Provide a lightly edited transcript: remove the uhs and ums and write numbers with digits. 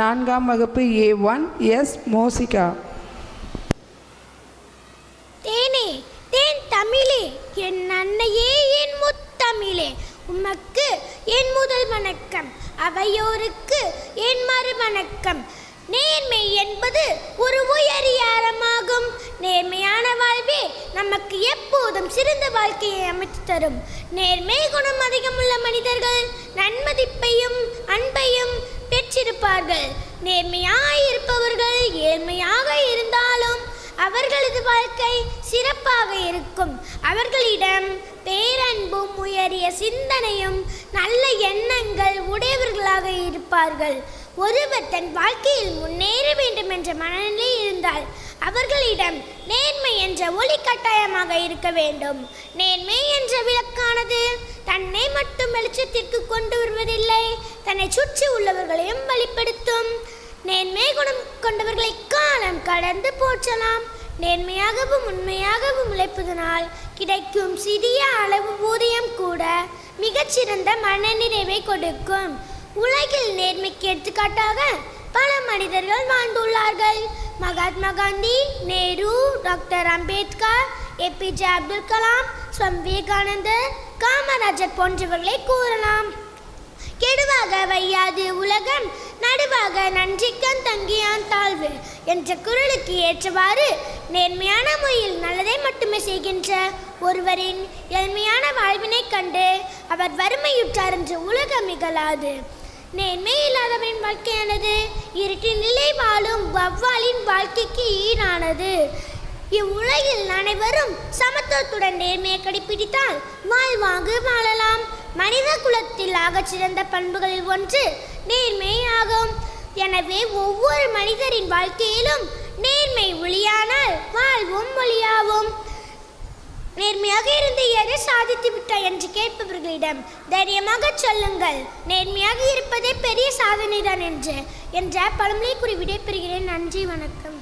4ஆம் வகுப்பு A1 S மோசிகா. தேனே தேன் தமிழே என் அன்னையே என் முத்தமிழே உமக்கு என் முதல் வணக்கம், அவையோருக்கு என் மறு வணக்கம். நேர்மை என்பது ஒரு உயரிய அறமாகும். நேர்மையான வாழ்வே நமக்கு எப்போதும் சிறந்த வாழ்க்கையை அமைத்து தரும். நேர்மை குணம் அதிகமுள்ள மனிதர்கள் நன்மதிப்பையும் அன்பையும் பெற்றிருப்பார்கள். நேர்மையாக இருப்பவர்கள் ஏழ்மையாக இருந்தாலும் அவர்களது வாழ்க்கை சிறப்பாக இருக்கும். அவர்களிடம் பேரன்பும் உயரிய சிந்தனையும் நல்ல எண்ணங்கள் உடையவர்களாக இருப்பார்கள். ஒருவர் தன் வாழ்க்கையில் முன்னேற வேண்டும் என்ற மனநிலை இருந்தால் அவர்களிடம் நேர்மை என்ற ஒளி கட்டாயமாக இருக்க வேண்டும். நேர்மை என்ற விளக்கானது தன்னை மட்டும் வெளிச்சத்திற்கு கொண்டு வருவதில்லை, தன்னை சுற்றி உள்ளவர்களையும் வெளிப்படுத்தும். நேர்மை குணம் கொண்டவர்களை காலம் கடந்து போற்றலாம். நேர்மையாகவும் உண்மையாகவும் உழைப்பதனால் கிடைக்கும் சிறிய அளவு ஊதியம் கூட மிகச்சிறந்த மனநிறைவை கொடுக்கும். உலகில் நேர்மைக்கு எடுத்துக்காட்டாக பல மனிதர்கள் வாழ்ந்துள்ளார்கள். மகாத்மா காந்தி, நேரு, டாக்டர் அம்பேத்கர், ஏபிஜே அப்துல் கலாம், சுவாமி விவேகானந்தர், காமராஜர் போன்றவர்களை கூறலாம். கெடுவாக வையாது உலகம், நடுவாக நன்றிக்கண் தங்கியான் தாழ்வு என்ற குரலுக்கு ஏற்றவாறு நேர்மையான முறையில் நல்லதை மட்டுமே செய்கின்ற ஒருவரின் எளிமையான வாழ்வினை கண்டு அவர் வறுமையுற்றார் என்று உலகம் இகழாது. நேர்மை இல்லாதவரின் வாழ்க்கையானது இருட்டின் நிலை வாழும் வௌவாலின் வாழ்க்கைக்கு ஈடானது. இவ்வுலகில் அனைவரும் சமத்துவத்துடன் நேர்மையை கடைபிடித்தால் வாழ்வாங்கு வாழலாம். மனித குலத்தில் ஆகச்சிறந்த பண்புகளில் ஒன்று நேர்மை ஆகும். எனவே ஒவ்வொரு மனிதரின் வாழ்க்கையிலும் நேர்மை ஒளியானால் வாழ்வும் ஒளியாகும். நேர்மையாக இருந்து எதை சாதித்து விட்டாய் என்று கேட்பவர்களிடம் தைரியமாக சொல்லுங்கள், நேர்மையாக இருப்பதே பெரிய சாதனைதான் என்ற பழமொழி கூறி விடைபெறுகிறேன். நன்றி, வணக்கம்.